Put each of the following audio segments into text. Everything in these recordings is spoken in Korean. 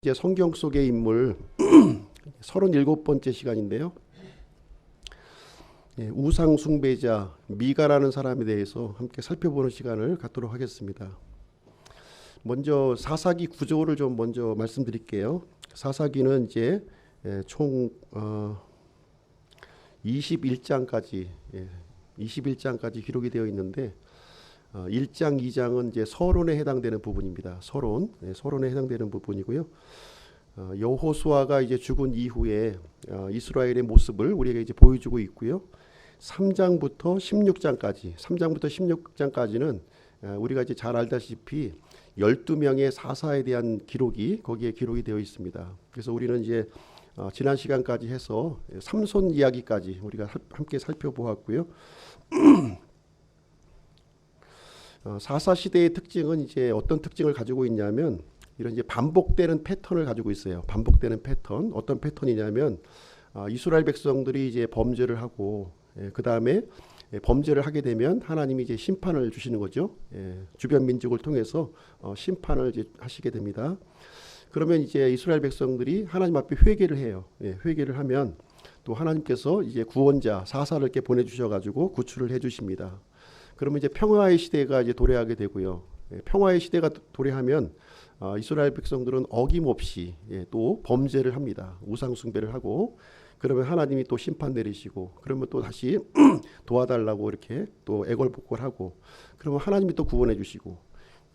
이제 성경 속의 인물 37번째 시간인데요. 우상 숭배자 미가라는 사람에 대해서 함께 살펴보는 시간을 갖도록 하겠습니다. 먼저 사사기 구조를 좀 먼저 말씀드릴게요. 사사기는 이제 총 21장까지 기록이 되어 있는데 1장, 2장은 이제 서론에 해당되는 부분입니다. 서론에 해당되는 부분이고요. 여호수아가 이제 죽은 이후에 이스라엘의 모습을 우리에게 이제 보여주고 있고요. 3장부터 16장까지는 우리가 이제 잘 알다시피 12명의 사사에 대한 기록이 거기에 기록이 되어 있습니다. 그래서 우리는 이제 지난 시간까지 해서 삼손 이야기까지 우리가 함께 살펴보았고요. 사사 시대의 특징은 이제 어떤 특징을 가지고 있냐면 이런 이제 반복되는 패턴을 가지고 있어요. 반복되는 패턴. 어떤 패턴이냐면 이스라엘 백성들이 이제 범죄를 하고 그 다음에 범죄를 하게 되면 하나님이 이제 심판을 주시는 거죠. 주변 민족을 통해서 심판을 이제 하시게 됩니다. 그러면 이제 이스라엘 백성들이 하나님 앞에 회개를 해요. 회개를 하면 또 하나님께서 이제 구원자 사사를 이렇게 보내주셔가지고 구출을 해주십니다. 그러면 이제 평화의 시대가 이제 도래하게 되고요. 평화의 시대가 도래하면 이스라엘 백성들은 어김없이 또 범죄를 합니다. 우상 숭배를 하고 그러면 하나님이 또 심판 내리시고 그러면 또 다시 도와달라고 이렇게 또 애걸복걸하고 그러면 하나님이 또 구원해 주시고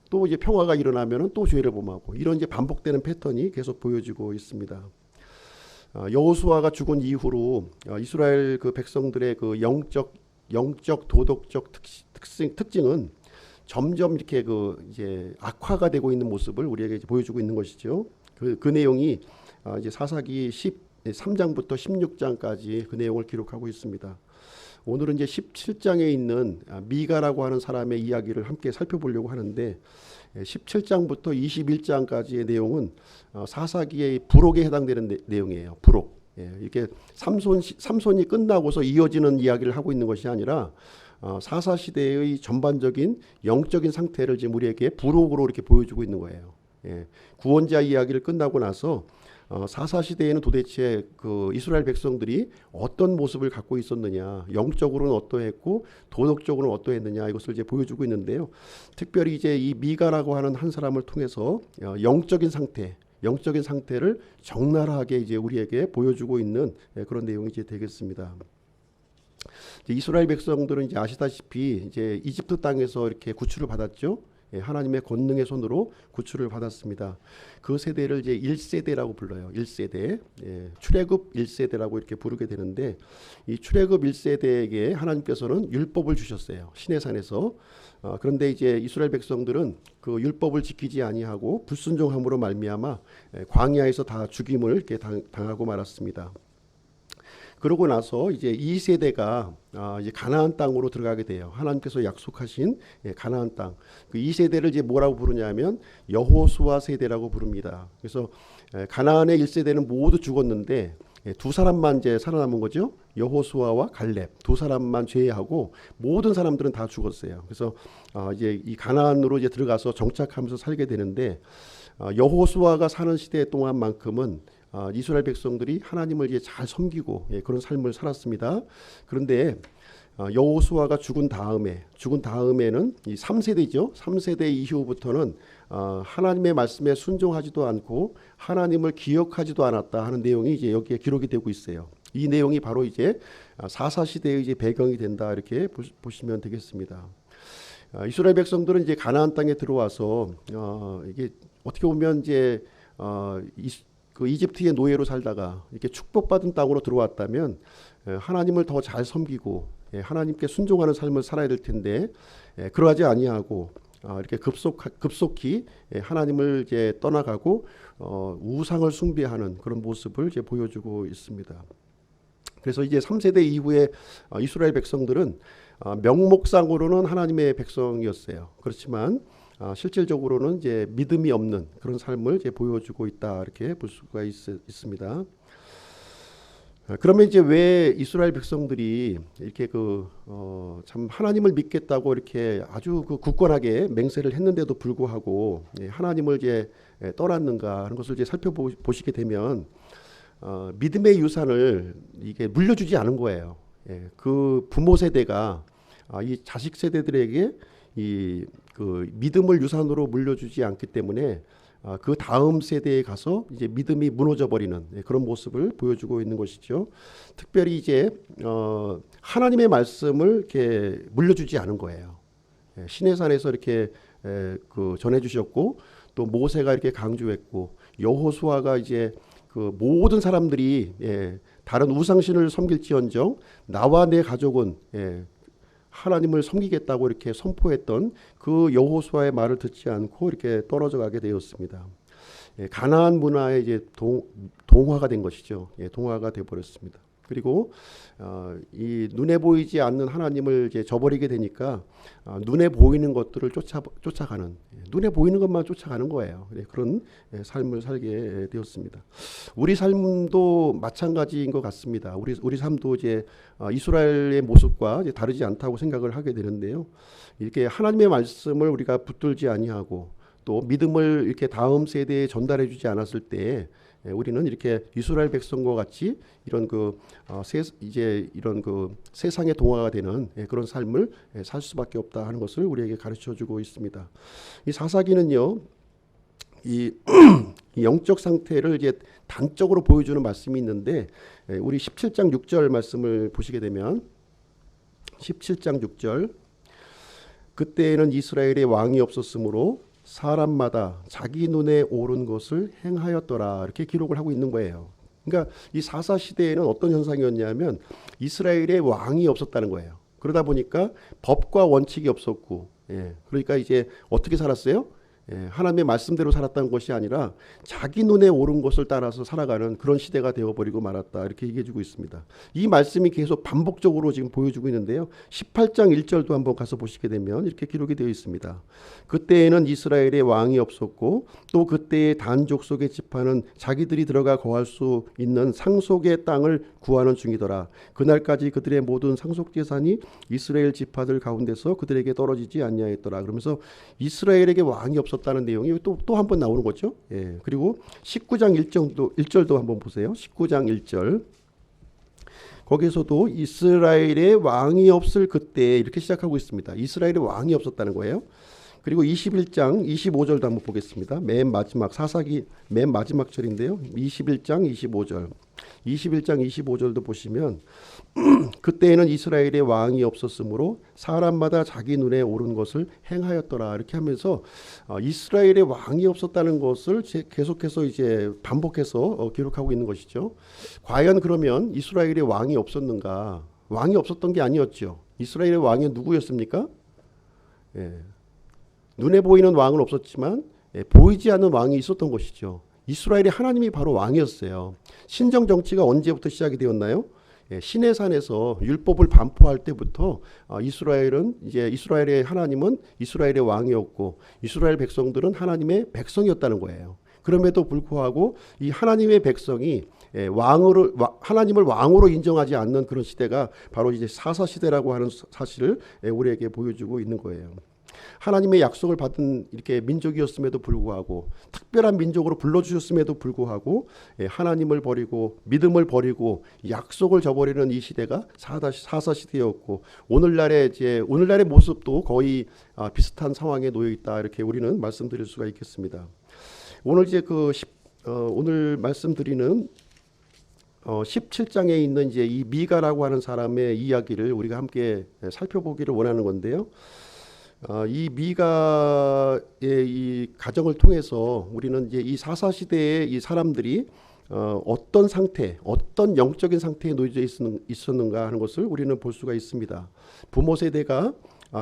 또 이제 평화가 일어나면은 또 죄를 범하고 이런 이제 반복되는 패턴이 계속 보여지고 있습니다. 여호수아가 죽은 이후로 이스라엘 그 백성들의 그 영적 도덕적 특징은 점점 이렇게 그 이제 악화가 되고 있는 모습을 우리에게 이제 보여주고 있는 것이죠. 그 내용이 이제 사사기 13장부터 16장까지 그 내용을 기록하고 있습니다. 오늘은 이제 17장에 있는 미가라고 하는 사람의 이야기를 함께 살펴보려고 하는데 17장부터 21장까지의 내용은 사사기의 부록에 해당되는 내용이에요. 부록. 이렇게 삼손이 끝나고서 이어지는 이야기를 하고 있는 것이 아니라 사사 시대의 전반적인 영적인 상태를 지금 우리에게 부록으로 이렇게 보여주고 있는 거예요. 구원자 이야기를 끝나고 나서 사사 시대에는 도대체 그 이스라엘 백성들이 어떤 모습을 갖고 있었느냐, 영적으로는 어떠했고 도덕적으로는 어떠했느냐 이것을 이제 보여주고 있는데요. 특별히 이제 이 미가라고 하는 한 사람을 통해서 영적인 상태를 적나라하게 이제 우리에게 보여주고 있는 그런 내용이 이제 되겠습니다. 이스라엘 백성들은 이제 아시다시피 이제 이집트 땅에서 이렇게 구출을 받았죠. 하나님의 권능의 손으로 구출을 받았습니다. 그 세대를 이제 1세대라고 불러요. 1세대. 출애굽 1세대라고 이렇게 부르게 되는데 이 출애굽 1세대에게 하나님께서는 율법을 주셨어요. 시내산에서. 그런데 이제 이스라엘 백성들은 그 율법을 지키지 아니하고 불순종함으로 말미암아 광야에서 다 죽임을 이렇게 당하고 말았습니다. 그러고 나서 이제 2세대가 이제 가나안 땅으로 들어가게 돼요. 하나님께서 약속하신 가나안 땅. 그 2세대를 이제 뭐라고 부르냐면 여호수아 세대라고 부릅니다. 그래서 가나안의 1세대는 모두 죽었는데 두 사람만 이제 살아남은 거죠. 여호수아와 갈렙 두 사람만 제외하고 모든 사람들은 다 죽었어요. 그래서 이제 이 가나안으로 이제 들어가서 정착하면서 살게 되는데 여호수아가 사는 시대 동안만큼은 이스라엘 백성들이 하나님을 이제 잘 섬기고 그런 삶을 살았습니다. 그런데 여호수아가 죽은 다음에는 이 3세대죠. 3세대 이후부터는 하나님의 말씀에 순종하지도 않고 하나님을 기억하지도 않았다 하는 내용이 이제 여기에 기록이 되고 있어요. 이 내용이 바로 이제 사사 시대의 이제 배경이 된다 이렇게 보시면 되겠습니다. 이스라엘 백성들은 이제 가나안 땅에 들어와서 이게 어떻게 보면 이제 그 이집트의 노예로 살다가 이렇게 축복받은 땅으로 들어왔다면 하나님을 더 잘 섬기고 하나님께 순종하는 삶을 살아야 될 텐데 그러하지 아니하고 이렇게 급속히 하나님을 이제 떠나가고 우상을 숭배하는 그런 모습을 이제 보여주고 있습니다. 그래서 이제 3세대 이후에 이스라엘 백성들은 명목상으로는 하나님의 백성이었어요. 그렇지만 실질적으로는 이제 믿음이 없는 그런 삶을 이제 보여주고 있다 이렇게 볼 수가 있습니다. 그러면 이제 왜 이스라엘 백성들이 이렇게 참 하나님을 믿겠다고 이렇게 아주 굳건하게 맹세를 했는데도 불구하고 하나님을 이제 떠났는가 하는 것을 이제 살펴보시게 되면 믿음의 유산을 이게 물려주지 않은 거예요. 그 부모 세대가 이 자식 세대들에게 그 믿음을 유산으로 물려주지 않기 때문에 그 다음 세대에 가서 이제 믿음이 무너져 버리는 그런 모습을 보여주고 있는 것이죠. 특별히 이제 하나님의 말씀을 이렇게 물려주지 않은 거예요. 시내산에서 이렇게 전해주셨고 또 모세가 이렇게 강조했고 여호수아가 이제 그 모든 사람들이 다른 우상신을 섬길지언정 나와 내 가족은 하나님을 섬기겠다고 이렇게 선포했던 그 여호수아의 말을 듣지 않고 이렇게 떨어져 가게 되었습니다. 가나안 문화에 이제 동화가 된 것이죠. 동화가 돼 버렸습니다. 그리고 이 눈에 보이지 않는 하나님을 이제 저버리게 되니까 눈에 보이는 것들을 쫓아가는, 눈에 보이는 것만 쫓아가는 거예요. 그런 삶을 살게 되었습니다. 우리 삶도 마찬가지인 것 같습니다. 우리 삶도 이제 이스라엘의 모습과 이제 다르지 않다고 생각을 하게 되는데요. 이렇게 하나님의 말씀을 우리가 붙들지 아니하고 또 믿음을 이렇게 다음 세대에 전달해주지 않았을 때 우리는 이렇게 이스라엘 백성과 같이 이런 이런 세상의 동화가 되는 그런 삶을 살 수밖에 없다 하는 것을 우리에게 가르쳐주고 있습니다. 이 사사기는요, 이 영적 상태를 이제 단적으로 보여주는 말씀이 있는데 우리 17장 6절 말씀을 보시게 되면 17장 6절 그때에는 이스라엘에 왕이 없었으므로 사람마다 자기 눈에 오른 것을 행하였더라 이렇게 기록을 하고 있는 거예요. 그러니까 이 사사 시대에는 어떤 현상이었냐면 이스라엘에 왕이 없었다는 거예요. 그러다 보니까 법과 원칙이 없었고, 그러니까 이제 어떻게 살았어요? 하나님의 말씀대로 살았다는 것이 아니라 자기 눈에 오른 것을 따라서 살아가는 그런 시대가 되어버리고 말았다 이렇게 얘기해주고 있습니다. 이 말씀이 계속 반복적으로 지금 보여주고 있는데요. 18장 1절도 한번 가서 보시게 되면 이렇게 기록이 되어 있습니다. 그때에는 이스라엘에 왕이 없었고 또 그때의 단족 속의 지파는 자기들이 들어가 거할 수 있는 상속의 땅을 구하는 중이더라. 그날까지 그들의 모든 상속 재산이 이스라엘 지파들 가운데서 그들에게 떨어지지 아니하였더라. 그러면서 이스라엘에게 왕이 없었다는 내용이 또 한 번 나오는 거죠. 그리고 19장 1절도 한번 보세요. 19장 1절. 거기서도 이스라엘에 왕이 없을 그때 이렇게 시작하고 있습니다. 이스라엘에 왕이 없었다는 거예요. 그리고 21장 25절도 한번 보겠습니다. 맨 마지막 사사기 맨 마지막 절인데요. 21장 25절. 21장 25절도 보시면 그때에는 이스라엘에 왕이 없었으므로 사람마다 자기 눈에 오른 것을 행하였더라 이렇게 하면서 이스라엘에 왕이 없었다는 것을 계속해서 이제 반복해서 기록하고 있는 것이죠. 과연 그러면 이스라엘에 왕이 없었는가? 왕이 없었던 게 아니었죠. 이스라엘의 왕이 누구였습니까? 눈에 보이는 왕은 없었지만 보이지 않는 왕이 있었던 것이죠. 이스라엘의 하나님이 바로 왕이었어요. 신정 정치가 언제부터 시작이 되었나요? 시내산에서 율법을 반포할 때부터 이스라엘의 하나님은 이스라엘의 왕이었고 이스라엘 백성들은 하나님의 백성이었다는 거예요. 그럼에도 불구하고 이 하나님의 백성이 하나님을 왕으로 인정하지 않는 그런 시대가 바로 이제 사사 시대라고 하는 사실을 우리에게 보여주고 있는 거예요. 하나님의 약속을 받은 이렇게 민족이었음에도 불구하고 특별한 민족으로 불러주셨음에도 불구하고 하나님을 버리고 믿음을 버리고 약속을 저버리는 이 시대가 사사 시대였고 오늘날의 모습도 거의 비슷한 상황에 놓여 있다 이렇게 우리는 말씀드릴 수가 있겠습니다. 오늘 이제 오늘 말씀드리는 17장에 있는 이제 이 미가라고 하는 사람의 이야기를 우리가 함께 살펴보기를 원하는 건데요. 이 미가의 이 가정을 통해서 우리는 이제 이 사사 시대의 이 사람들이 어떤 상태, 어떤 영적인 상태에 놓여져 있었는가 하는 것을 우리는 볼 수가 있습니다. 부모 세대가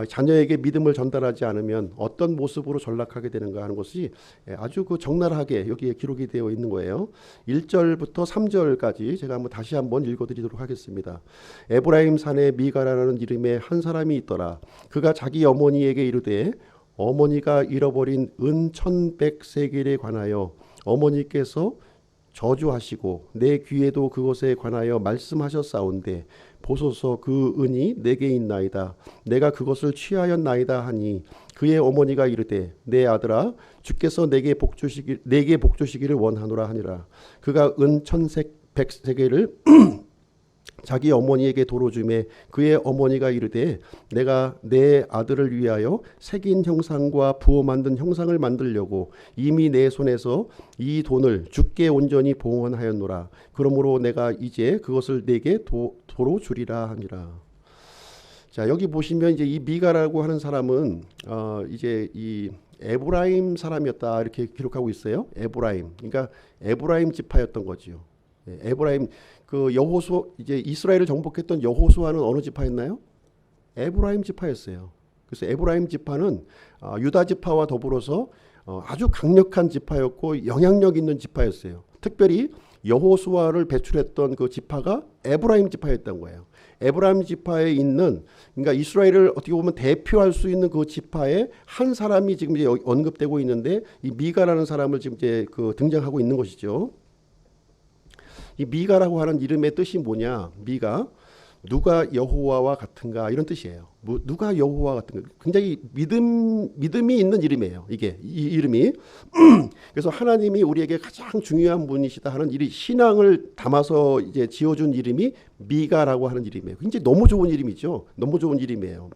자녀에게 믿음을 전달하지 않으면 어떤 모습으로 전락하게 되는가 하는 것이 아주 적나라하게 여기에 기록이 되어 있는 거예요. 1절부터 3절까지 제가 다시 한번 읽어드리도록 하겠습니다. 에브라임 산에 미가라는 이름의 한 사람이 있더라. 그가 자기 어머니에게 이르되 어머니가 잃어버린 은 1100세겔에 관하여 어머니께서 저주하시고 내 귀에도 그것에 관하여 말씀하셨사온데 보소서 그 은이 내게 있나이다. 내가 그것을 취하였나이다 하니 그의 어머니가 이르되 내 아들아 주께서 내게 복 주시기를 원하노라 하니라. 그가 은 1,100세겔을 자기 어머니에게 도로 주매 그의 어머니가 이르되 내가 내 아들을 위하여 새긴 형상과 부어 만든 형상을 만들려고 이미 내 손에서 이 돈을 주께 온전히 봉헌하였노라. 그러므로 내가 이제 그것을 내게 도로 주리라 하니라. 자, 여기 보시면 이제 이 미가라고 하는 사람은 이제 이 에브라임 사람이었다 이렇게 기록하고 있어요. 에브라임. 그러니까 에브라임 지파였던 거죠. 에브라임 그 여호수 이제 이스라엘을 정복했던 여호수아는 어느 지파였나요? 에브라임 지파였어요. 그래서 에브라임 지파는 유다 지파와 더불어서 아주 강력한 지파였고 영향력 있는 지파였어요. 특별히 여호수아를 배출했던 그 지파가 에브라임 지파였던 거예요. 에브라임 지파에 있는 그러니까 이스라엘을 어떻게 보면 대표할 수 있는 그 지파의 한 사람이 지금 이제 언급되고 있는데 이 미가라는 사람을 지금 이제 그 등장하고 있는 것이죠. 이 미가라고 하는 이름의 뜻이 뭐냐? 미가 누가 여호와와 같은가 이런 뜻이에요. 누가 여호와 같은가. 굉장히 믿음이 있는 이름이에요. 이게 이 이름이. 그래서 하나님이 우리에게 가장 중요한 분이시다 하는 신앙을 담아서 이제 지어준 이름이 미가라고 하는 이름이에요. 굉장히 너무 좋은 이름이죠. 너무 좋은 이름이에요.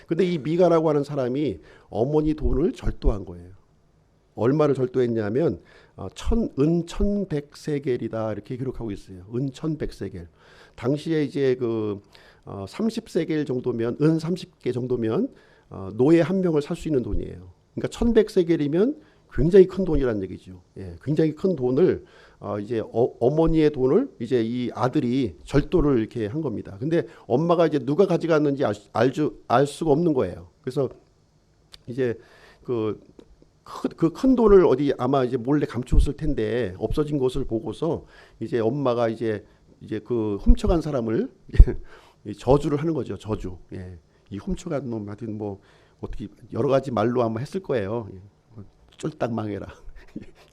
근데 이 미가라고 하는 사람이 어머니 돈을 절도한 거예요. 얼마를 절도했냐면 은 1,100세겔이다 이렇게 기록하고 있어요. 은 1,100세겔. 당시에 이제 그 30세겔 정도면 은 30개 정도면 노예 한 명을 살 수 있는 돈이에요. 그러니까 1,100세겔이면 굉장히 큰 돈이라는 얘기죠. 예, 굉장히 큰 돈을 이제 어머니의 돈을 이제 이 아들이 절도를 이렇게 한 겁니다. 근데 엄마가 이제 누가 가져갔는지 알 수가 없는 거예요. 그래서 이제 그 큰 돈을 어디 아마 이제 몰래 감추었을 텐데 없어진 것을 보고서 이제 엄마가 이제 그 훔쳐간 사람을 저주를 하는 거죠. 저주. 예. 이 훔쳐간 놈 하여튼 뭐 어떻게 여러 가지 말로 아마 했을 거예요. 쫄딱 망해라.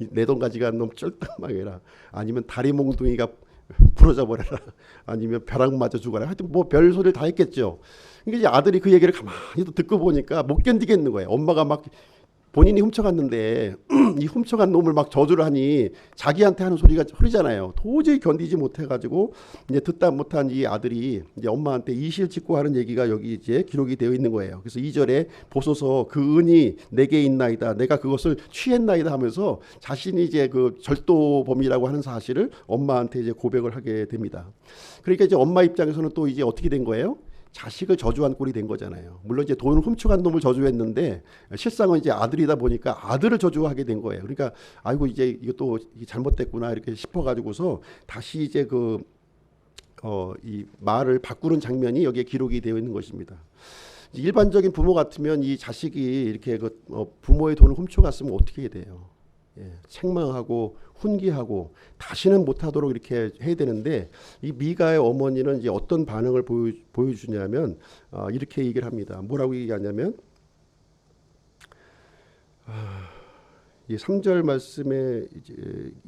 내 돈 가져간 놈 쫄딱 망해라. 아니면 다리 몽둥이가 부러져 버려라. 아니면 벼락 맞아 죽어라. 하여튼 뭐 별 소리를 다 했겠죠. 그러니까 이제 아들이 그 얘기를 가만히 듣고 보니까 못 견디겠는 거예요. 엄마가 막 본인이 훔쳐갔는데 이 훔쳐간 놈을 막 저주를 하니 자기한테 하는 소리잖아요. 도저히 견디지 못해가지고 이제 듣다 못한 이 아들이 이제 엄마한테 이실직고 하는 얘기가 여기 이제 기록이 되어 있는 거예요. 그래서 2절에 보소서 그 은이 내게 있나이다. 내가 그것을 취했나이다 하면서 자신이 이제 그 절도범이라고 하는 사실을 엄마한테 이제 고백을 하게 됩니다. 그러니까 이제 엄마 입장에서는 또 이제 어떻게 된 거예요? 자식을 저주한 꼴이 된 거잖아요. 물론 이제 돈을 훔쳐간 놈을 저주했는데 실상은 이제 아들이다 보니까 아들을 저주하게 된 거예요. 그러니까 아이고 이제 이것도 잘못됐구나 이렇게 싶어가지고서 다시 이제 이 말을 바꾸는 장면이 여기에 기록이 되어 있는 것입니다. 일반적인 부모 같으면 이 자식이 이렇게 부모의 돈을 훔쳐갔으면 어떻게 해야 돼요? 예, 책망하고 훈계하고 다시는 못하도록 이렇게 해야 되는데 이 미가의 어머니는 이제 어떤 반응을 보여주냐면 이렇게 얘기를 합니다. 뭐라고 얘기하냐면 이 3절 말씀의 이제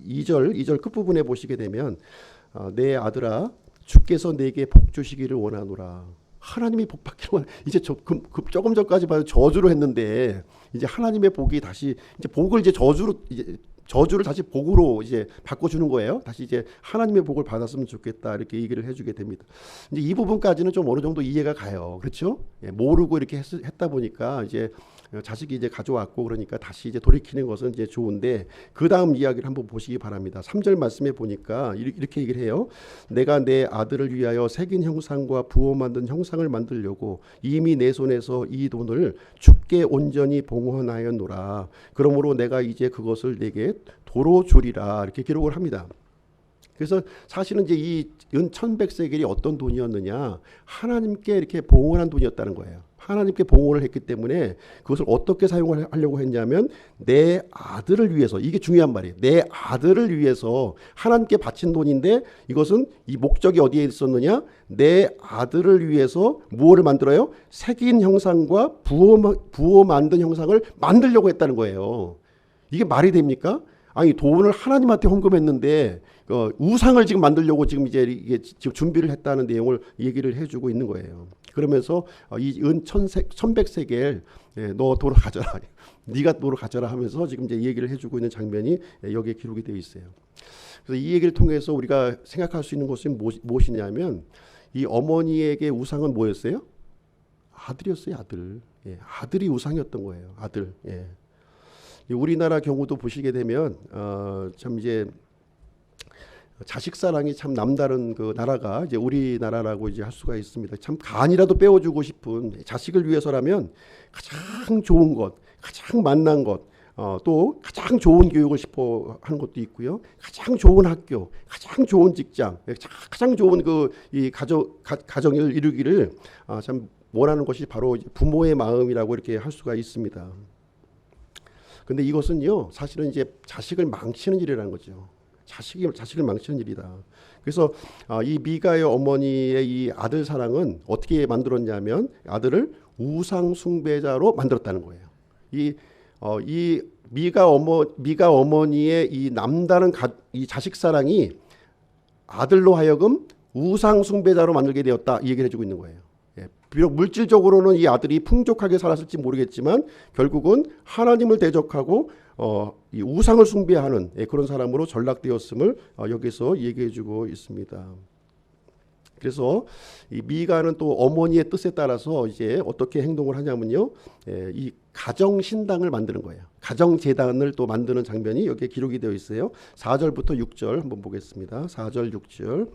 2절 끝부분에 보시게 되면 내 아들아 주께서 내게 복 주시기를 원하노라. 하나님이 복 받기를 이제 조금 전까지 봐도 저주로 했는데 이제 하나님의 복이 다시 이제 복을 이제 저주를 다시 복으로 이제 바꿔주는 거예요. 다시 이제 하나님의 복을 받았으면 좋겠다 이렇게 얘기를 해주게 됩니다. 이제 이 부분까지는 좀 어느 정도 이해가 가요. 그렇죠? 예, 모르고 이렇게 했다 보니까 이제 자식이 이제 가져왔고 그러니까 다시 이제 돌이키는 것은 이제 좋은데 그 다음 이야기를 한번 보시기 바랍니다. 3절 말씀에 보니까 이렇게 얘기를 해요. 내가 내 아들을 위하여 새긴 형상과 부어 만든 형상을 만들려고 이미 내 손에서 이 돈을 주께 온전히 봉헌하였노라. 그러므로 내가 이제 그것을 내게 도로 주리라 이렇게 기록을 합니다. 그래서 사실은 이제 이 은 1,100세겔이 어떤 돈이었느냐? 하나님께 이렇게 봉헌한 돈이었다는 거예요. 하나님께 봉헌을 했기 때문에 그것을 어떻게 사용하려고 했냐면 내 아들을 위해서, 이게 중요한 말이에요. 내 아들을 위해서 하나님께 바친 돈인데 이것은 이 목적이 어디에 있었느냐? 내 아들을 위해서 무엇을 만들어요? 새긴 형상과 부어 만든 형상을 만들려고 했다는 거예요. 이게 말이 됩니까? 아니 돈을 하나님한테 헌금했는데 우상을 지금 만들려고 지금 이제 이게 지금 준비를 했다는 내용을 얘기를 해주고 있는 거예요. 그러면서 이 은 1100세겔 너 돈을 가져라. 네가 돈을 가져라 하면서 지금 이제 얘기를 해주고 있는 장면이 여기에 기록이 되어 있어요. 그래서 이 얘기를 통해서 우리가 생각할 수 있는 것은 무엇이냐면 이 어머니에게 우상은 뭐였어요? 아들이었어요, 아들. 아들이 우상이었던 거예요, 아들. 우리나라 경우도 보시게 되면 참 이제 자식 사랑이 참 남다른 그 나라가 이제 우리나라라고 이제 할 수가 있습니다. 참 간이라도 빼어주고 싶은 자식을 위해서라면 가장 좋은 것, 가장 만난 것, 또 가장 좋은 교육을 싶어 하는 것도 있고요. 가장 좋은 학교, 가장 좋은 직장, 가장 좋은 그 이 가정을 이루기를 참 원하는 것이 바로 부모의 마음이라고 이렇게 할 수가 있습니다. 근데 이것은요, 사실은 이제 자식을 망치는 일이라는 거죠. 자식을 망치는 일이다. 그래서 이 미가의 어머니의 이 아들 사랑은 어떻게 만들었냐면 아들을 우상 숭배자로 만들었다는 거예요. 이 미가 어머니의 이 남다른 이 자식 사랑이 아들로 하여금 우상 숭배자로 만들게 되었다, 이 얘기를 해주고 있는 거예요. 비록 물질적으로는 이 아들이 풍족하게 살았을지 모르겠지만 결국은 하나님을 대적하고 이 우상을 숭배하는 그런 사람으로 전락되었음을 여기서 얘기해주고 있습니다. 그래서 이 미가는 또 어머니의 뜻에 따라서 이제 어떻게 행동을 하냐면요, 이 가정 신당을 만드는 거예요. 가정 제단을 또 만드는 장면이 여기에 기록이 되어 있어요. 4절부터 6절 한번 보겠습니다. 4절 6절.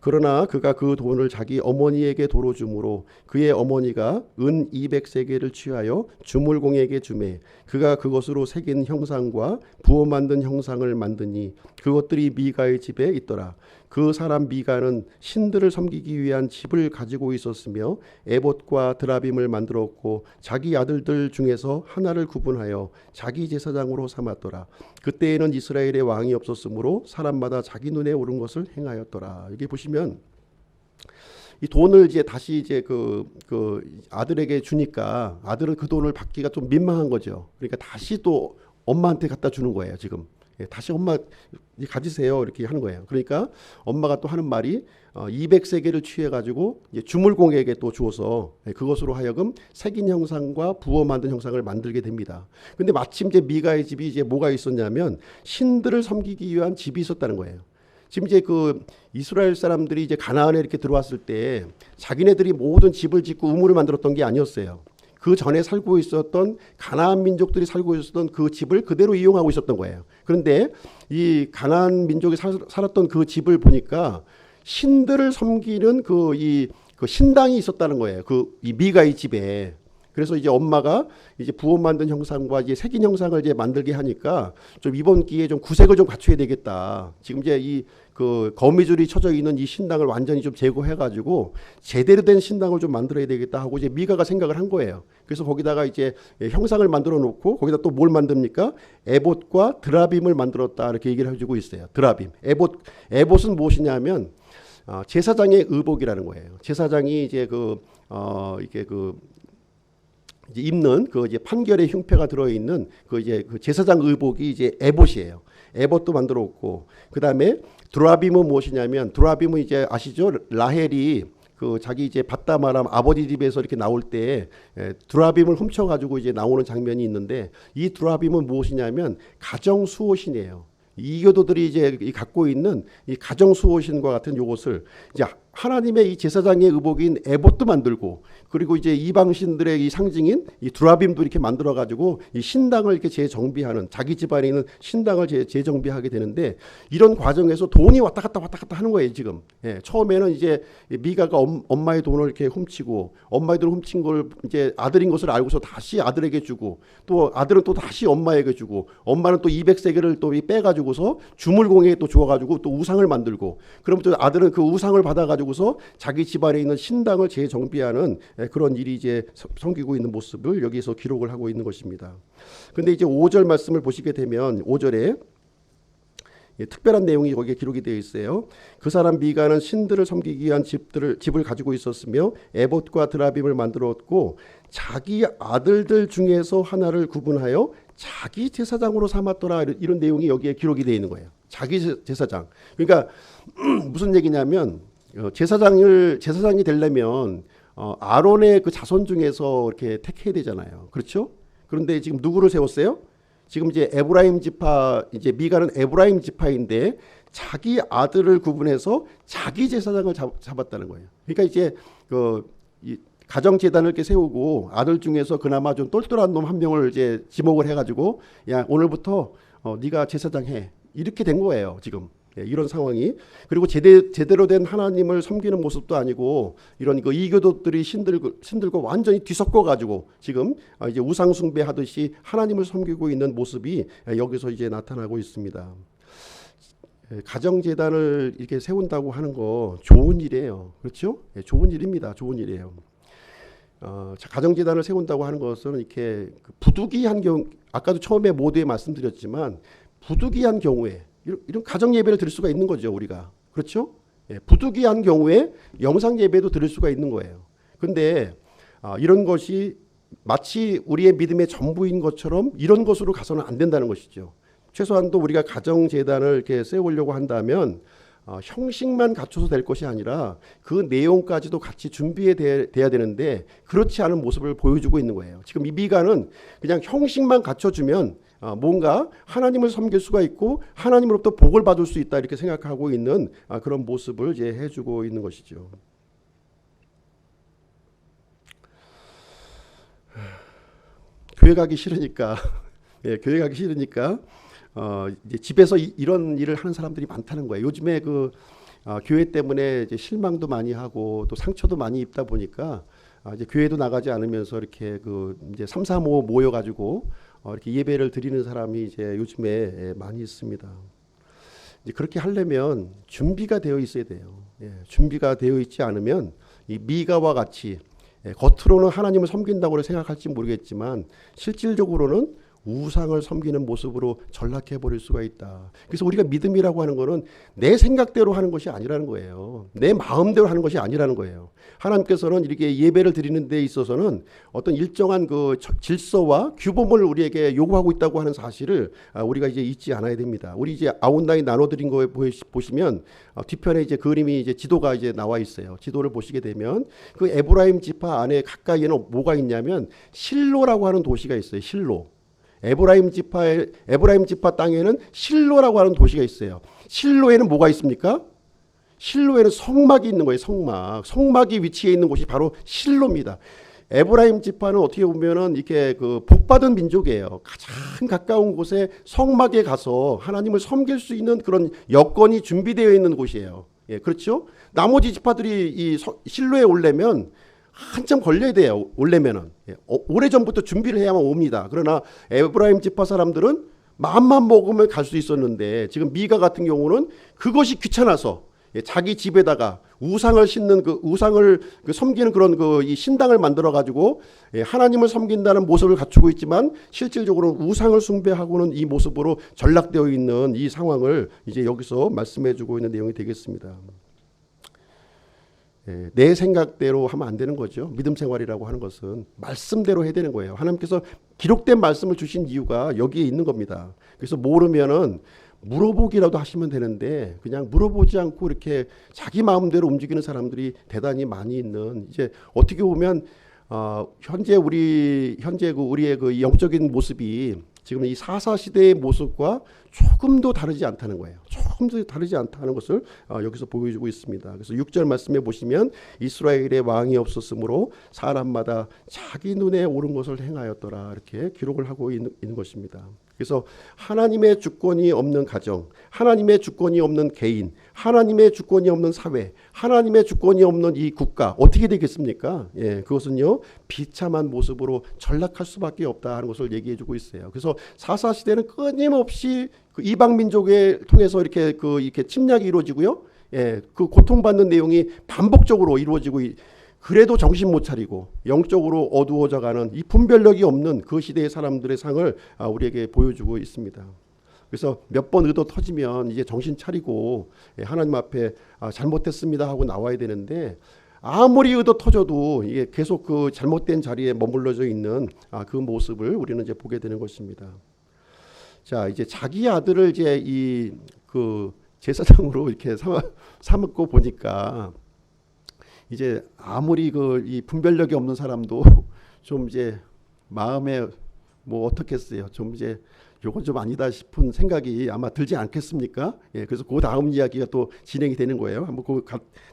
그러나 그가 그 돈을 자기 어머니에게 도로 주므로 그의 어머니가 은 200세겔을 취하여 주물공에게 주매 그가 그것으로 새긴 형상과 부어 만든 형상을 만드니 그것들이 미가의 집에 있더라. 그 사람 미가는 신들을 섬기기 위한 집을 가지고 있었으며 에봇과 드라빔을 만들었고 자기 아들들 중에서 하나를 구분하여 자기 제사장으로 삼았더라. 그때에는 이스라엘의 왕이 없었으므로 사람마다 자기 눈에 오른 것을 행하였더라. 여기 보시면 이 돈을 이제 다시 이제 그 아들에게 주니까 아들은 그 돈을 받기가 좀 민망한 거죠. 그러니까 다시 또 엄마한테 갖다 주는 거예요, 지금. 다시 엄마 가지세요, 이렇게 하는 거예요. 그러니까 엄마가 또 하는 말이 200세겔을 취해가지고 주물공에게 또 주어서 그것으로 하여금 새긴 형상과 부어 만든 형상을 만들게 됩니다. 근데 마침 이제 미가의 집이 이제 뭐가 있었냐면 신들을 섬기기 위한 집이 있었다는 거예요. 지금 이제 그 이스라엘 사람들이 이제 가나안에 이렇게 들어왔을 때 자기네들이 모든 집을 짓고 우물을 만들었던 게 아니었어요. 그 전에 살고 있었던 가나안 민족들이 살고 있었던 그 집을 그대로 이용하고 있었던 거예요. 그런데 이 가나안 민족이 살았던 그 집을 보니까 신들을 섬기는 그 신당이 있었다는 거예요. 이 미가의 집에. 그래서 이제 엄마가 이제 부어 만든 형상과 이제 새긴 형상을 이제 만들게 하니까 좀 이번 기회에 좀 구색을 좀 갖춰야 되겠다. 지금 이제 이 거미줄이 쳐져 있는 이 신당을 완전히 좀 제거해가지고 제대로 된 신당을 좀 만들어야 되겠다 하고 이제 미가가 생각을 한 거예요. 그래서 거기다가 이제 형상을 만들어 놓고 거기다 또 뭘 만듭니까? 에봇과 드라빔을 만들었다, 이렇게 얘기를 해주고 있어요. 드라빔. 에봇은 무엇이냐면 제사장의 의복이라는 거예요. 제사장이 이제 이게 이제 입는 이제 판결의 흉패가 들어있는 이제 제사장 의복이 이제 에봇이에요. 에봇도 만들었고, 그 다음에 드라빔은 무엇이냐면, 드라빔은 이제 아시죠? 라헬이 자기 이제 밧다마람 아버지 집에서 이렇게 나올 때 드라빔을 훔쳐가지고 이제 나오는 장면이 있는데, 이 드라빔은 무엇이냐면 가정 수호신이에요. 이교도들이 이제 갖고 있는 이 가정 수호신과 같은 요것을 이제 하나님의 이 제사장의 의복인 에봇도 만들고, 그리고 이제 이방신들의 이 상징인 이 드라빔도 이렇게 만들어 가지고 이 신당을 이렇게 재정비하는, 자기 집안에 있는 신당을 재정비하게 되는데, 이런 과정에서 돈이 왔다 갔다 하는 거예요, 지금. 처음에는 이제 미가가 엄마의 돈을 이렇게 훔치고, 엄마의 돈을 훔친 걸 이제 아들인 것을 알고서 다시 아들에게 주고, 또 아들은 또 다시 엄마에게 주고, 엄마는 또 200세겔을 또 빼가지고서 주물공에게 또 주어가지고 또 우상을 만들고, 그러면 또 아들은 그 우상을 받아가지고서 자기 집안에 있는 신당을 재정비하는 그런 일이 이제 섬기고 있는 모습을 여기서 기록을 하고 있는 것입니다. 그런데 이제 5절 말씀을 보시게 되면 5절에 특별한 내용이 거기에 기록이 되어 있어요. 그 사람 미가는 신들을 섬기기 위한 집을 가지고 있었으며 에봇과 드라빔을 만들었고 자기 아들들 중에서 하나를 구분하여 자기 제사장으로 삼았더라 이런 내용이 여기에 기록이 되어 있는 거예요. 자기 제사장. 그러니까 무슨 얘기냐면 제사장이 되려면 아론의 그 자손 중에서 이렇게 택해야 되잖아요. 그렇죠? 그런데 지금 누구를 세웠어요? 지금 이제 에브라임 지파, 이제 미가는 에브라임 지파인데 자기 아들을 구분해서 자기 제사장을 잡았다는 거예요. 그러니까 이제 이 가정 재단을 이렇게 세우고 아들 중에서 그나마 좀 똘똘한 놈 한 명을 이제 지목을 해가지고 야 오늘부터 네가 제사장 해 이렇게 된 거예요 지금. 이런 상황이. 그리고 제대로 된 하나님을 섬기는 모습도 아니고 이런 그 이교도들이 신들고 완전히 뒤섞어 가지고 지금 이제 우상 숭배하듯이 하나님을 섬기고 있는 모습이 여기서 이제 나타나고 있습니다. 가정 재단을 이렇게 세운다고 하는 거 좋은 일이에요. 그렇죠? 좋은 일입니다. 좋은 일이에요. 가정 재단을 세운다고 하는 것은 이렇게 부득이한 경우, 아까도 처음에 모두에 말씀드렸지만 부득이한 경우에 이런 가정 예배를 드릴 수가 있는 거죠, 우리가. 그렇죠? 부득이한 경우에 영상 예배도 드릴 수가 있는 거예요. 근데 이런 것이 마치 우리의 믿음의 전부인 것처럼 이런 것으로 가서는 안 된다는 것이죠. 최소한도 우리가 가정 재단을 이렇게 세우려고 한다면 형식만 갖춰서 될 것이 아니라 그 내용까지도 같이 준비돼야 되는데 그렇지 않은 모습을 보여주고 있는 거예요. 지금 이 미가는 그냥 형식만 갖춰주면 뭔가 하나님을 섬길 수가 있고 하나님으로부터 복을 받을 수 있다 이렇게 생각하고 있는 그런 모습을 이제 해주고 있는 것이죠. 교회 가기 싫으니까 교회 가기 싫으니까 이제 집에서 이런 일을 하는 사람들이 많다는 거예요. 요즘에 교회 때문에 이제 실망도 많이 하고 또 상처도 많이 입다 보니까 이제 교회도 나가지 않으면서 이렇게 이제 3, 4, 5 모여 가지고 이렇게 예배를 드리는 사람이 이제 요즘에 많이 있습니다. 이제 그렇게 하려면 준비가 되어 있어야 돼요. 준비가 되어 있지 않으면 이 미가와 같이 겉으로는 하나님을 섬긴다고 생각할지 모르겠지만 실질적으로는 우상을 섬기는 모습으로 전락해 버릴 수가 있다. 그래서 우리가 믿음이라고 하는 거는 내 생각대로 하는 것이 아니라는 거예요. 내 마음대로 하는 것이 아니라는 거예요. 하나님께서는 이렇게 예배를 드리는 데 있어서는 어떤 일정한 그 질서와 규범을 우리에게 요구하고 있다고 하는 사실을 우리가 이제 잊지 않아야 됩니다. 우리 이제 아웃라인 나눠드린 거에 보시면 뒤편에 이제 그림이 이제 지도가 이제 나와 있어요. 지도를 보시게 되면 그 에브라임 지파 안에 가까이에는 뭐가 있냐면 실로라고 하는 도시가 있어요. 실로. 에브라임 지파 땅에는 실로라고 하는 도시가 있어요. 실로에는 뭐가 있습니까? 실로에는 성막이 있는 거예요. 성막이 위치해 있는 곳이 바로 실로입니다. 에브라임 지파는 어떻게 보면은 이렇게 복받은 민족이에요. 가장 가까운 곳에 성막에 가서 하나님을 섬길 수 있는 그런 여건이 준비되어 있는 곳이에요. 그렇죠? 나머지 지파들이 이 실로에 오려면 한참 걸려야 돼요. 오려면은 오래전부터 준비를 해야만 옵니다. 그러나 에브라임 지파 사람들은 마음만 먹으면 갈 수 있었는데 지금 미가 같은 경우는 그것이 귀찮아서 자기 집에다가 우상을 신는 우상을 섬기는 그런 이 신당을 만들어 가지고 하나님을 섬긴다는 모습을 갖추고 있지만 실질적으로 우상을 숭배하고는 이 모습으로 전락되어 있는 이 상황을 이제 여기서 말씀해주고 있는 내용이 되겠습니다. 내 생각대로 하면 안 되는 거죠. 믿음 생활이라고 하는 것은 말씀대로 해야 되는 거예요. 하나님께서 기록된 말씀을 주신 이유가 여기에 있는 겁니다. 그래서 모르면은 물어보기라도 하시면 되는데 그냥 물어보지 않고 이렇게 자기 마음대로 움직이는 사람들이 대단히 많이 있는, 이제 어떻게 보면 현재 우리의 그 영적인 모습이 지금 이 사사 시대의 모습과 조금도 다르지 않다는 거예요. 조금도 다르지 않다는 것을 여기서 보여주고 있습니다. 그래서 6절 말씀에 보시면 이스라엘의 왕이 없었으므로 사람마다 자기 눈에 옳은 것을 행하였더라 이렇게 기록을 하고 있는 것입니다. 그래서 하나님의 주권이 없는 가정, 하나님의 주권이 없는 개인, 하나님의 주권이 없는 사회, 하나님의 주권이 없는 이 국가 어떻게 되겠습니까? 그것은요 비참한 모습으로 전락할 수밖에 없다 하는 것을 얘기해주고 있어요. 그래서 사사 시대는 끊임없이 그 이방 민족에 통해서 이렇게 침략이 이루어지고요, 그 고통받는 내용이 반복적으로 이루어지고. 그래도 정신 못 차리고 영적으로 어두워져가는 이 분별력이 없는 그 시대의 사람들의 상을 우리에게 보여주고 있습니다. 그래서 몇 번 의도 터지면 이제 정신 차리고 하나님 앞에 잘못했습니다 하고 나와야 되는데 아무리 의도 터져도 이게 계속 그 잘못된 자리에 머물러져 있는 그 모습을 우리는 이제 보게 되는 것입니다. 자, 이제 자기 아들을 이제 이 그 제사장으로 이렇게 삼고 보니까 이제 아무리 그 이 분별력이 없는 사람도 좀 이제 마음에 뭐 어떻겠어요. 좀 이제 요건 좀 아니다 싶은 생각이 아마 들지 않겠습니까? 예, 그래서 그 다음 이야기가 또 진행이 되는 거예요. 한번 그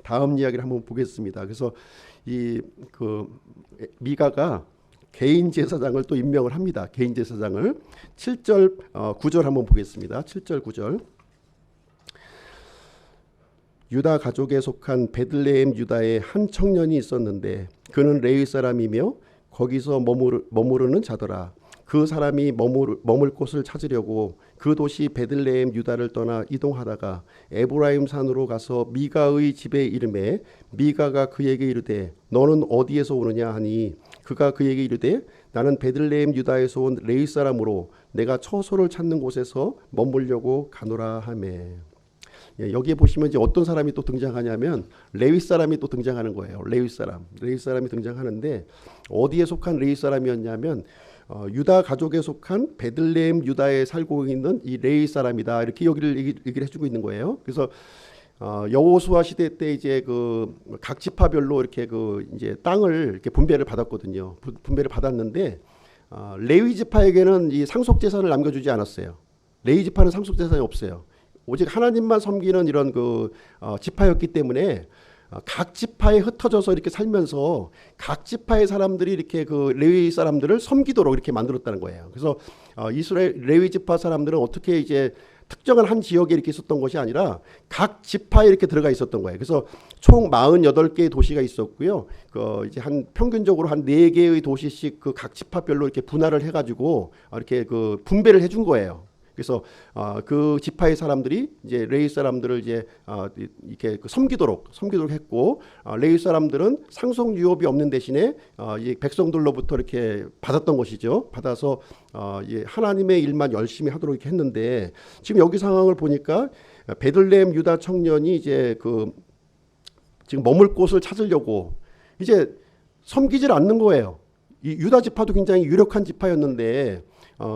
다음 이야기를 한번 보겠습니다. 그래서 이 그 미가가 개인 제사장을 또 임명을 합니다. 개인 제사장을 7절 9절 한번 보겠습니다. 7절 9절. 유다 가족에 속한 베들레헴 유다에 한 청년이 있었는데 그는 레위 사람이며 거기서 머무르는 자더라. 그 사람이 머물 곳을 찾으려고 그 도시 베들레헴 유다를 떠나 이동하다가 에브라임 산으로 가서 미가의 집에 이르매 미가가 그에게 이르되 너는 어디에서 오느냐 하니 그가 그에게 이르되 나는 베들레헴 유다에서 온 레위 사람으로 내가 처소를 찾는 곳에서 머물려고 가노라 하매. 예, 여기에 보시면 이제 어떤 사람이 또 등장하냐면 레위 사람이 또 등장하는 거예요. 레위 사람이 등장하는데 어디에 속한 레위 사람이었냐면 유다 가족에 속한 베들레헴 유다에 살고 있는 이 레위 사람이다. 이렇게 여기를 얘기를 해주고 있는 거예요. 그래서 여호수아 시대 때 이제 그 각 지파별로 이렇게 그 이제 땅을 이렇게 분배를 받았거든요. 분배를 받았는데 레위 지파에게는 이 상속 재산을 남겨주지 않았어요. 레위 지파는 상속 재산이 없어요. 오직 하나님만 섬기는 이런 그 지파였기 때문에 각 지파에 흩어져서 이렇게 살면서 각 지파의 사람들이 이렇게 그 레위 사람들을 섬기도록 이렇게 만들었다는 거예요. 그래서 이스라엘 레위 지파 사람들은 어떻게 이제 특정한 한 지역에 이렇게 있었던 것이 아니라 각 지파에 이렇게 들어가 있었던 거예요. 그래서 총 48개의 도시가 있었고요. 그 이제 한 평균적으로 한 4개의 도시씩 그 각 지파별로 이렇게 분할을 해가지고 이렇게 그 분배를 해준 거예요. 그래서 그 지파의 사람들이 이제 레위 사람들을 이제 이렇게 섬기도록 했고 레위 사람들은 상속 유업이 없는 대신에 이 백성들로부터 이렇게 받았던 것이죠. 받아서 하나님의 일만 열심히 하도록 이렇게 했는데 지금 여기 상황을 보니까 베들레헴 유다 청년이 이제 그 지금 머물 곳을 찾으려고 이제 섬기질 않는 거예요. 이 유다 지파도 굉장히 유력한 지파였는데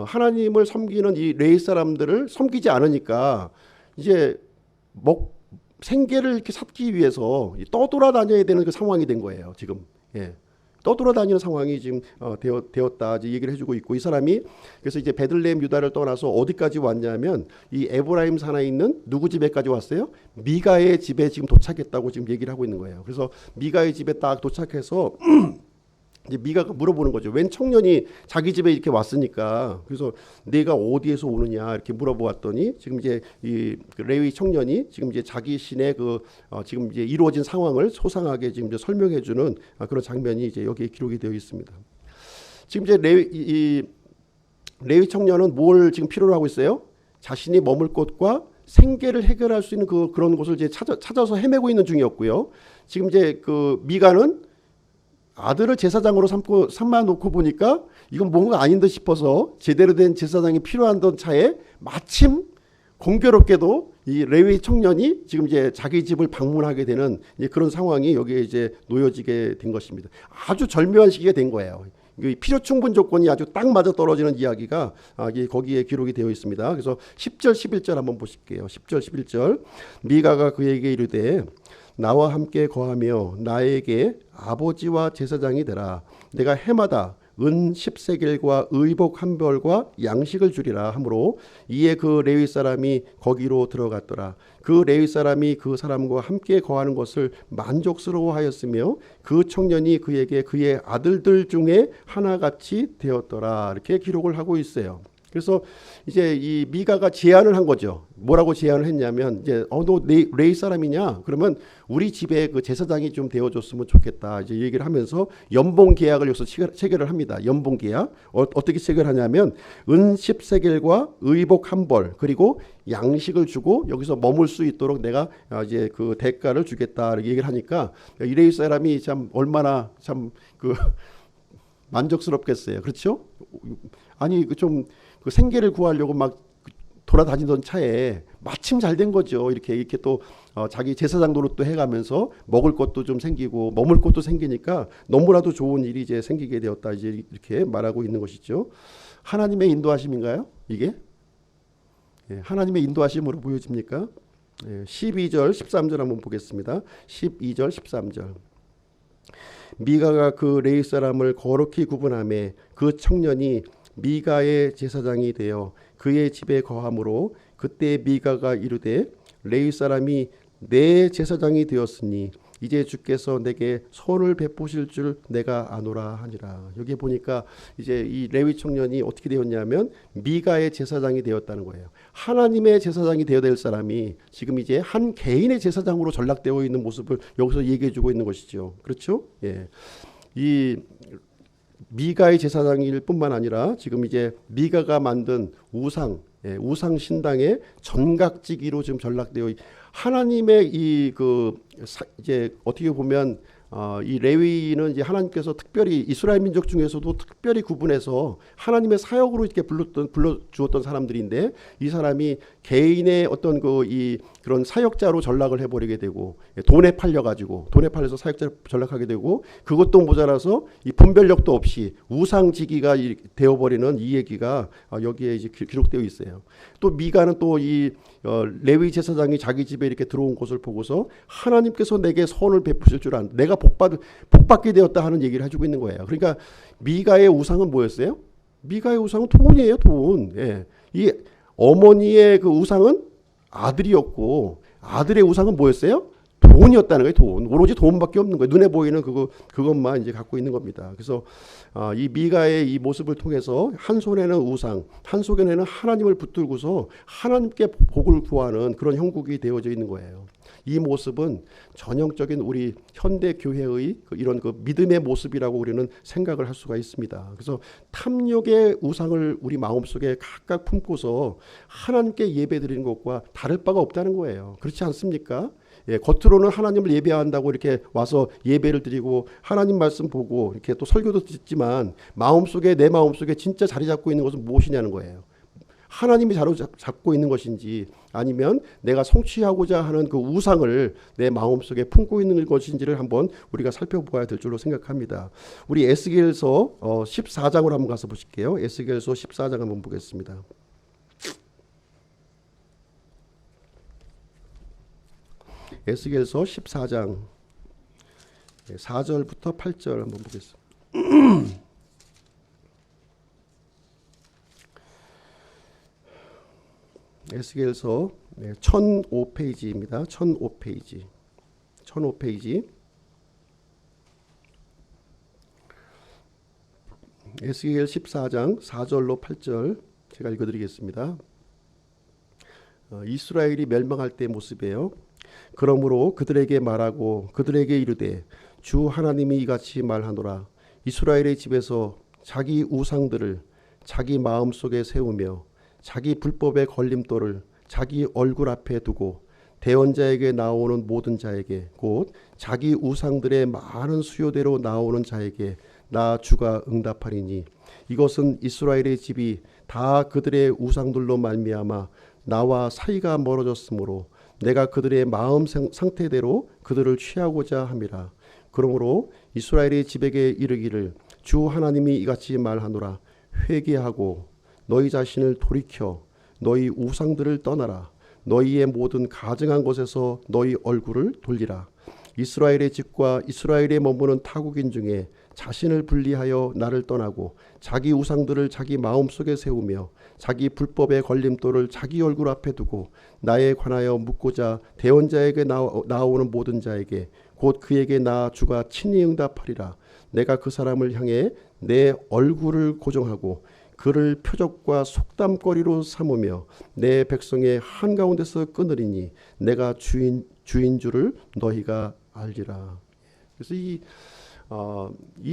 하나님을 섬기는 이 레위 사람들을 섬기지 않으니까 이제 생계를 이렇게 찾기 위해서 떠돌아다녀야 되는 그 상황이 된 거예요. 지금 떠돌아다니는 상황이 지금 되었다 이제 얘기를 해주고 있고 이 사람이 그래서 이제 베들레헴 유다를 떠나서 어디까지 왔냐면 이 에브라임 산에 있는 누구 집에까지 왔어요? 미가의 집에 지금 도착했다고 지금 얘기를 하고 있는 거예요. 그래서 미가의 집에 딱 도착해서 이제 미가가 물어보는 거죠. 웬 청년이 자기 집에 이렇게 왔으니까 그래서 내가 어디에서 오느냐 이렇게 물어보았더니 지금 이제 이 레위 청년이 지금 이제 자기 신의 그 지금 이제 이루어진 상황을 소상하게 지금 이제 설명해주는 그런 장면이 이제 여기에 기록이 되어 있습니다. 지금 이제 레위 청년은 뭘 지금 필요로 하고 있어요? 자신이 머물 곳과 생계를 해결할 수 있는 그런 곳을 이제 찾아서 헤매고 있는 중이었고요. 지금 이제 그 미가는 아들을 제사장으로 삼아 놓고 보니까 이건 뭔가 아닌 듯 싶어서 제대로 된 제사장이 필요한 차에 마침 공교롭게도 이 레위 청년이 지금 이제 자기 집을 방문하게 되는 그런 상황이 여기에 이제 놓여지게 된 것입니다. 아주 절묘한 시기가 된 거예요. 필요 충분 조건이 아주 딱 맞아 떨어지는 이야기가 거기에 기록이 되어 있습니다. 그래서 10절 11절 한번 보실게요. 10절 11절 미가가 그에게 이르되 나와 함께 거하며 나에게 아버지와 제사장이 되라. 내가 해마다 은 10세겔과 의복 한 벌과 양식을 주리라 하므로 이에 그 레위 사람이 거기로 들어갔더라. 그 레위 사람이 그 사람과 함께 거하는 것을 만족스러워하였으며 그 청년이 그에게 그의 아들들 중에 하나같이 되었더라. 이렇게 기록을 하고 있어요. 그래서 이제 이 미가가 제안을 한 거죠. 뭐라고 제안을 했냐면 이제 너 레위 사람이냐? 그러면 우리 집에 그 제사장이 좀 되어줬으면 좋겠다. 이제 얘기를 하면서 연봉 계약을 여기서 체결을 합니다. 연봉 계약 어떻게 체결하냐면 은 10세겔과 의복 한 벌 그리고 양식을 주고 여기서 머물 수 있도록 내가 이제 그 대가를 주겠다. 이렇게 얘기를 하니까 이 레위 사람이 참 얼마나 참 그 만족스럽겠어요. 그렇죠? 아니 그 생계를 구하려고 막 돌아다니던 차에 마침 잘 된 거죠. 이렇게 또 자기 제사장 노릇도 해가면서 먹을 것도 좀 생기고 머물 것도 생기니까 너무나도 좋은 일이 이제 생기게 되었다. 이제 이렇게 말하고 있는 것이죠. 하나님의 인도하심인가요? 이게 하나님의 인도하심으로 보여집니까? 12절 13절 한번 보겠습니다. 12절 13절. 미가가 그 레위 사람을 거룩히 구분하며 그 청년이 미가의 제사장이 되어 그의 집에 거함으로 그때 미가가 이르되 레위 사람이 내 제사장이 되었으니 이제 주께서 내게 손을 베푸실 줄 내가 아노라 하니라. 여기 보니까 이제 이 레위 청년이 어떻게 되었냐면 미가의 제사장이 되었다는 거예요. 하나님의 제사장이 되어야 될 사람이 지금 이제 한 개인의 제사장으로 전락되어 있는 모습을 여기서 얘기해주고 있는 것이죠. 그렇죠? 예. 이 미가의 제사장일 뿐만 아니라 지금 이제 미가가 만든 우상 신당의 전각지기로 지금 전락되어 하나님의 이제 어떻게 보면 이 레위는 이제 하나님께서 특별히 이스라엘 민족 중에서도 특별히 구분해서 하나님의 사역으로 이렇게 불러주었던 사람들인데 이 사람이 개인의 어떤 그런 사역자로 전락을 해버리게 되고 돈에 팔려서 사역자로 전락하게 되고 그것도 모자라서 이 분별력도 없이 우상지기가 되어버리는 이 얘기가 여기에 이제 기록되어 있어요. 또 미가는 또 이 레위 제사장이 자기 집에 이렇게 들어온 것을 보고서 하나님께서 내게 선을 베푸실 줄 안다. 내가 복받게 되었다 하는 얘기를 해주고 있는 거예요. 그러니까 미가의 우상은 뭐였어요? 미가의 우상은 돈이에요, 돈. 예. 이 어머니의 그 우상은 아들이었고 아들의 우상은 뭐였어요? 돈이었다는 거예요. 돈. 오로지 돈밖에 없는 거예요. 눈에 보이는 그것만 이제 갖고 있는 겁니다. 그래서 이 미가의 이 모습을 통해서 한 손에는 우상, 한 손에는 하나님을 붙들고서 하나님께 복을 구하는 그런 형국이 되어져 있는 거예요. 이 모습은 전형적인 우리 현대 교회의 이런 믿음의 모습이라고 우리는 생각을 할 수가 있습니다. 그래서 탐욕의 우상을 우리 마음속에 각각 품고서 하나님께 예배드리는 것과 다를 바가 없다는 거예요. 그렇지 않습니까? 예, 겉으로는 하나님을 예배한다고 이렇게 와서 예배를 드리고 하나님 말씀 보고 이렇게 또 설교도 듣지만 내 마음속에 진짜 자리 잡고 있는 것은 무엇이냐는 거예요. 하나님이 자리 잡고 있는 것인지 아니면 내가 성취하고자 하는 그 우상을 내 마음속에 품고 있는 것인지를 한번 우리가 살펴보아야 될 줄로 생각합니다. 우리 에스겔서 14장으로 한번 가서 보실게요. 에스겔서 14장 한번 보겠습니다. 에스겔서 14장 4절부터 8절 한번 보겠습니다. 에스겔서 1005페이지입니다. 1005페이지. 에스겔 14장 4절로 8절 제가 읽어드리겠습니다. 이스라엘이 멸망할 때 모습이에요. 그러므로 그들에게 말하고 그들에게 이르되 주 하나님이 이같이 말하노라. 이스라엘의 집에서 자기 우상들을 자기 마음속에 세우며 자기 불법의 걸림돌을 자기 얼굴 앞에 두고 대언자에게 나오는 모든 자에게 곧 자기 우상들의 많은 수요대로 나오는 자에게 나 주가 응답하리니 이것은 이스라엘의 집이 다 그들의 우상들로 말미암아 나와 사이가 멀어졌으므로 내가 그들의 마음 상태대로 그들을 취하고자 함이라. 그러므로 이스라엘의 집에게 이르기를 주 하나님이 이같이 말하노라. 회개하고 너희 자신을 돌이켜 너희 우상들을 떠나라. 너희의 모든 가증한 곳에서 너희 얼굴을 돌리라. 이스라엘의 집과 이스라엘에 머무는 타국인 중에 자신을 분리하여 나를 떠나고 자기 우상들을 자기 마음속에 세우며 자기 불법의 걸림돌을 자기 얼굴 앞에 두고 나에 관하여 묻고자 대언자에게 나오는 모든 자에게 곧 그에게 나 주가 친히 응답하리라. 내가 그 사람을 향해 내 얼굴을 고정하고 그를 표적과 속담거리로 삼으며 내 백성의 한가운데서 끊으리니 내가 주인 줄을 너희가 알리라. 그래서 이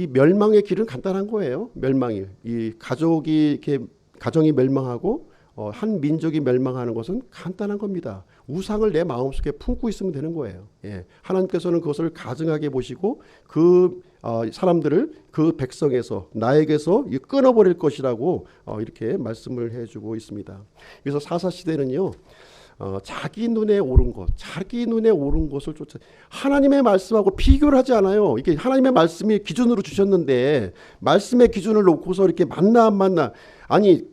멸망의 길은 간단한 거예요. 멸망이 이 가정이 멸망하고 한 민족이 멸망하는 것은 간단한 겁니다. 우상을 내 마음속에 품고 있으면 되는 거예요. 예. 하나님께서는 그것을 가증하게 보시고 그 사람들을 그 백성에서 나에게서 끊어버릴 것이라고 이렇게 말씀을 해주고 있습니다. 그래서 사사시대는요. 자기 눈에 옳은 것, 자기 눈에 옳은 것을 쫓아 하나님의 말씀하고 비교를 하지 않아요. 이게 하나님의 말씀이 기준으로 주셨는데 말씀의 기준을 놓고서 이렇게 맞나 안 맞나 아니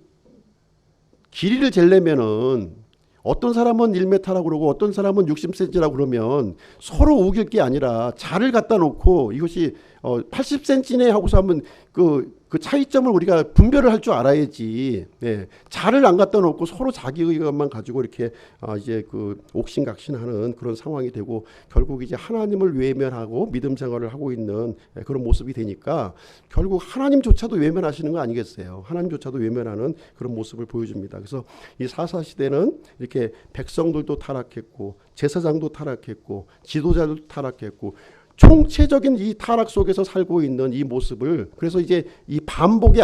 길이를 재려면은 어떤 사람은 1m라고 그러고 어떤 사람은 60cm라고 그러면 서로 우길 게 아니라 자를 갖다 놓고 이것이 80cm네 하고서 하면 그 차이점을 우리가 분별을 할 줄 알아야지. 예. 자를 안 갖다 놓고 서로 자기 의견만 가지고 이렇게 이제 그 옥신각신하는 그런 상황이 되고 결국 이제 하나님을 외면하고 믿음 생활을 하고 있는 그런 모습이 되니까 결국 하나님조차도 외면하시는 거 아니겠어요? 하나님조차도 외면하는 그런 모습을 보여줍니다. 그래서 이 사사 시대는 이렇게 백성들도 타락했고 제사장도 타락했고 지도자도 타락했고 총체적인 이 타락 속에서 살고 있는 이 모습을 그래서 이제 이 반복의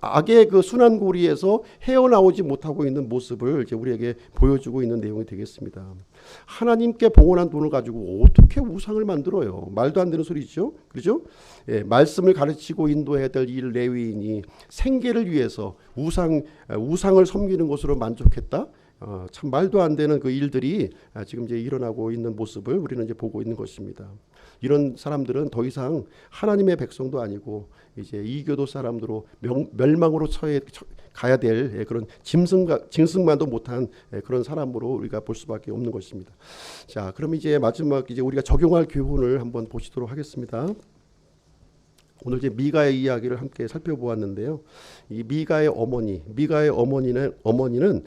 악의 그 순환고리에서 헤어나오지 못하고 있는 모습을 이제 우리에게 보여주고 있는 내용이 되겠습니다. 하나님께 봉헌한 돈을 가지고 어떻게 우상을 만들어요? 말도 안 되는 소리죠. 그렇죠? 예, 말씀을 가르치고 인도해야 될 이 레위인이 생계를 위해서 우상을 섬기는 것으로 만족했다. 참 말도 안 되는 그 일들이 지금 이제 일어나고 있는 모습을 우리는 이제 보고 있는 것입니다. 이런 사람들은 더 이상 하나님의 백성도 아니고 이제 이교도 사람들로 멸망으로 가야 될 그런 짐승만도 못한 그런 사람으로 우리가 볼 수밖에 없는 것입니다. 자, 그럼 이제 마지막 이제 우리가 적용할 교훈을 한번 보시도록 하겠습니다. 오늘 이제 미가의 이야기를 함께 살펴보았는데요. 이 미가의 어머니는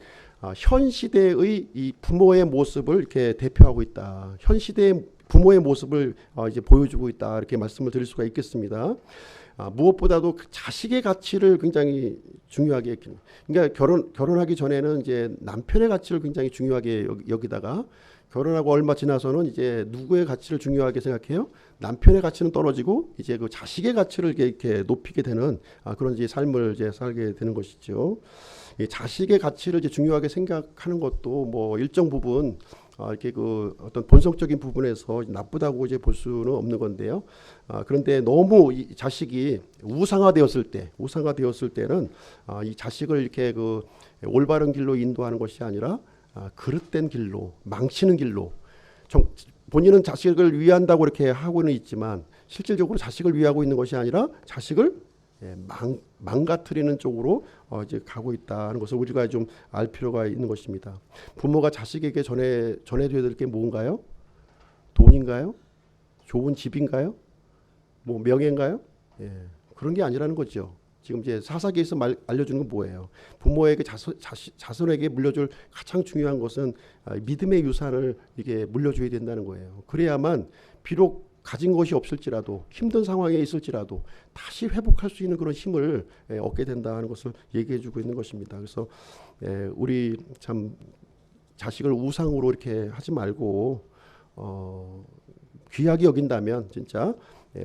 현 시대의 이 부모의 모습을 이렇게 대표하고 있다. 현 시대의 부모의 모습을 이제 보여주고 있다. 이렇게 말씀을 드릴 수가 있겠습니다. 무엇보다도 그 자식의 가치를 굉장히 중요하게 그러니까 결혼하기 전에는 이제 남편의 가치를 굉장히 중요하게 여기다가 결혼하고 얼마 지나서는 이제 누구의 가치를 중요하게 생각해요? 남편의 가치는 떨어지고 이제 그 자식의 가치를 이렇게 높이게 되는 그런 이제 삶을 이제 살게 되는 것이죠. 이 자식의 가치를 이제 중요하게 생각하는 것도 뭐 일정 부분 이렇게 그 어떤 본성적인 부분에서 나쁘다고 이제 볼 수는 없는 건데요. 그런데 너무 이 자식이 우상화되었을 때는 이 자식을 이렇게 그 올바른 길로 인도하는 것이 아니라 그릇된 길로 망치는 길로 본인은 자식을 위한다고 이렇게 하고는 있지만 실질적으로 자식을 위하고 있는 것이 아니라 자식을 망가뜨리는 쪽으로 이제 가고 있다는 것을 우리가 좀 알 필요가 있는 것입니다. 부모가 자식에게 전해줘야 될 게 뭔가요? 돈인가요? 좋은 집인가요? 뭐 명예인가요? 예, 그런 게 아니라는 거죠. 지금 이제 사사기에서 알려주는 건 뭐예요? 부모에게 자손에게 물려줄 가장 중요한 것은 믿음의 유산을 이게 물려줘야 된다는 거예요. 그래야만 비록 가진 것이 없을지라도 힘든 상황에 있을지라도 다시 회복할 수 있는 그런 힘을 얻게 된다는 것을 얘기해주고 있는 것입니다. 그래서 우리 참 자식을 우상으로 이렇게 하지 말고 귀하게 여긴다면 진짜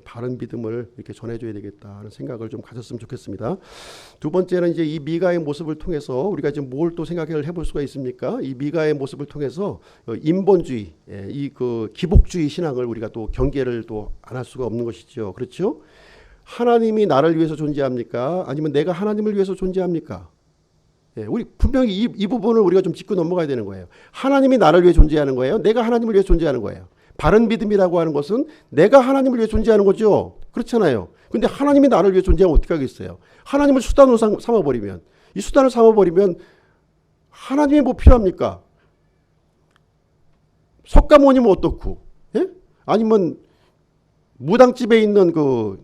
바른 믿음을 이렇게 전해줘야 되겠다는 생각을 좀 가졌으면 좋겠습니다. 두 번째는 이제 이 미가의 모습을 통해서 우리가 지금 뭘 또 생각을 해볼 수가 있습니까? 이 미가의 모습을 통해서 인본주의, 이 그 기복주의 신앙을 우리가 또 경계를 또 안 할 수가 없는 것이죠. 그렇죠? 하나님이 나를 위해서 존재합니까? 아니면 내가 하나님을 위해서 존재합니까? 우리 분명히 이 부분을 우리가 좀 짚고 넘어가야 되는 거예요. 하나님이 나를 위해 존재하는 거예요. 내가 하나님을 위해 존재하는 거예요. 바른 믿음이라고 하는 것은 내가 하나님을 위해 존재하는 거죠. 그렇잖아요. 근데 하나님이 나를 위해 존재하면 어떻게 하겠어요? 하나님을 수단으로 삼아버리면 이 수단을 삼아버리면 하나님이 뭐 필요합니까? 석가모니면 어떻고? 예? 아니면 무당집에 있는 그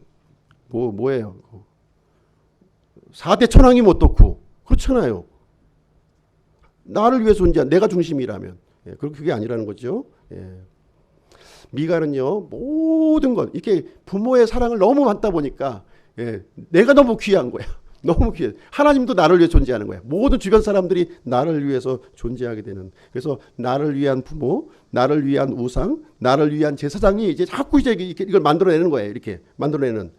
뭐예요? 4대 천왕이면 어떻고? 그렇잖아요. 나를 위해 존재한 내가 중심이라면 그게 아니라는 거죠. 미가는요 모든 것 이렇게 부모의 사랑을 너무 받다 보니까 내가 너무 귀한 거야. 너무 귀해. 하나님도 나를 위해 존재하는 거야. 모든 주변 사람들이 나를 위해서 존재하게 되는. 그래서 나를 위한 부모, 나를 위한 우상, 나를 위한 제사장이 이제 자꾸 이제 이걸 만들어내는 거예요. 이렇게 만들어내는.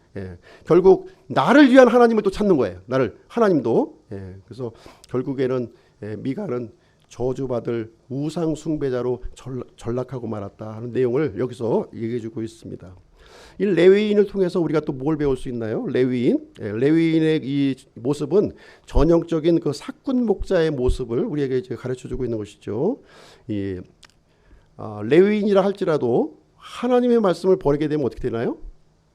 결국 나를 위한 하나님을 또 찾는 거예요. 하나님도 예, 그래서 결국에는 미가는 저주받을 우상 숭배자로 전락하고 말았다 하는 내용을 여기서 얘기해주고 있습니다. 이 레위인을 통해서 우리가 또 뭘 배울 수 있나요? 레위인, 레위인의 이 모습은 전형적인 그 사꾼 목자의 모습을 우리에게 이제 가르쳐주고 있는 것이죠. 이 레위인이라 할지라도 하나님의 말씀을 버리게 되면 어떻게 되나요?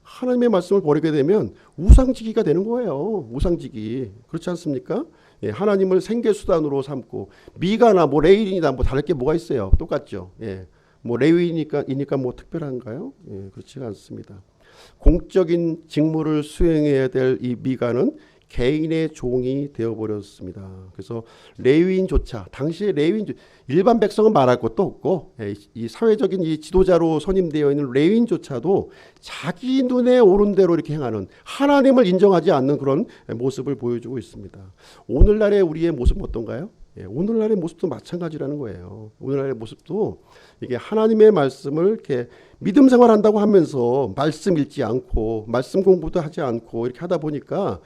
하나님의 말씀을 버리게 되면 우상지기가 되는 거예요. 우상지기. 그렇지 않습니까? 예, 하나님을 생계수단으로 삼고 미가나 뭐 레위인이나 뭐 다를 게 뭐가 있어요? 똑같죠. 예, 뭐 레위인이니까 뭐 특별한가요? 예, 그렇지가 않습니다. 공적인 직무를 수행해야 될 이 미가는 개인의 종이 되어버렸습니다. 그래서 레위인조차 당시에 레위인 일반 백성은 말할 것도 없고 이 사회적인 이 지도자로 선임되어 있는 레위인조차도 자기 눈에 오른 대로 이렇게 행하는 하나님을 인정하지 않는 그런 모습을 보여주고 있습니다. 오늘날의 우리의 모습은 어떤가요? 오늘날의 모습도 마찬가지라는 거예요. 오늘날의 모습도 이게 하나님의 말씀을 이렇게 믿음 생활한다고 하면서 말씀 읽지 않고 말씀 공부도 하지 않고 이렇게 하다 보니까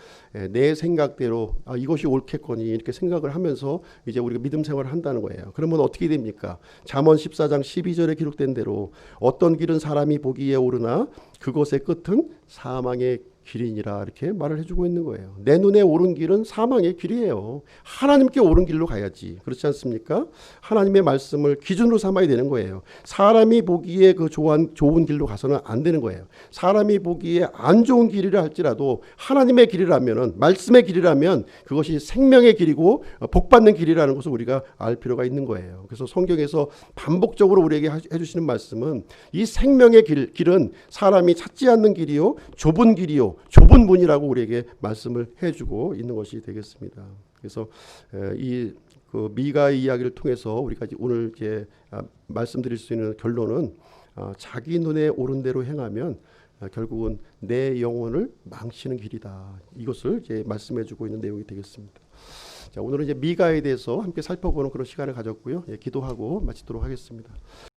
내 생각대로 이것이 옳겠거니 이렇게 생각을 하면서 이제 우리가 믿음 생활을 한다는 거예요. 그러면 어떻게 됩니까? 잠언 14장 12절에 기록된 대로 어떤 길은 사람이 보기에 오르나 그것의 끝은 사망의 길이니라 이렇게 말을 해주고 있는 거예요. 내 눈에 옳은 길은 사망의 길이에요. 하나님께 옳은 길로 가야지. 그렇지 않습니까? 하나님의 말씀을 기준으로 삼아야 되는 거예요. 사람이 보기에 그 좋은 길로 가서는 안 되는 거예요. 사람이 보기에 안 좋은 길이라 할지라도 하나님의 길이라면 말씀의 길이라면 그것이 생명의 길이고 복받는 길이라는 것을 우리가 알 필요가 있는 거예요. 그래서 성경에서 반복적으로 우리에게 해주시는 말씀은 이 생명의 길은 사람이 찾지 않는 길이요 좁은 길이요 좁은 문이라고 우리에게 말씀을 해주고 있는 것이 되겠습니다. 그래서 이 그 미가의 이야기를 통해서 우리가 오늘 이제 말씀드릴 수 있는 결론은 자기 눈에 옳은 대로 행하면 결국은 내 영혼을 망치는 길이다. 이것을 이제 말씀해주고 있는 내용이 되겠습니다. 자, 오늘은 이제 미가에 대해서 함께 살펴보는 그런 시간을 가졌고요. 기도하고 마치도록 하겠습니다.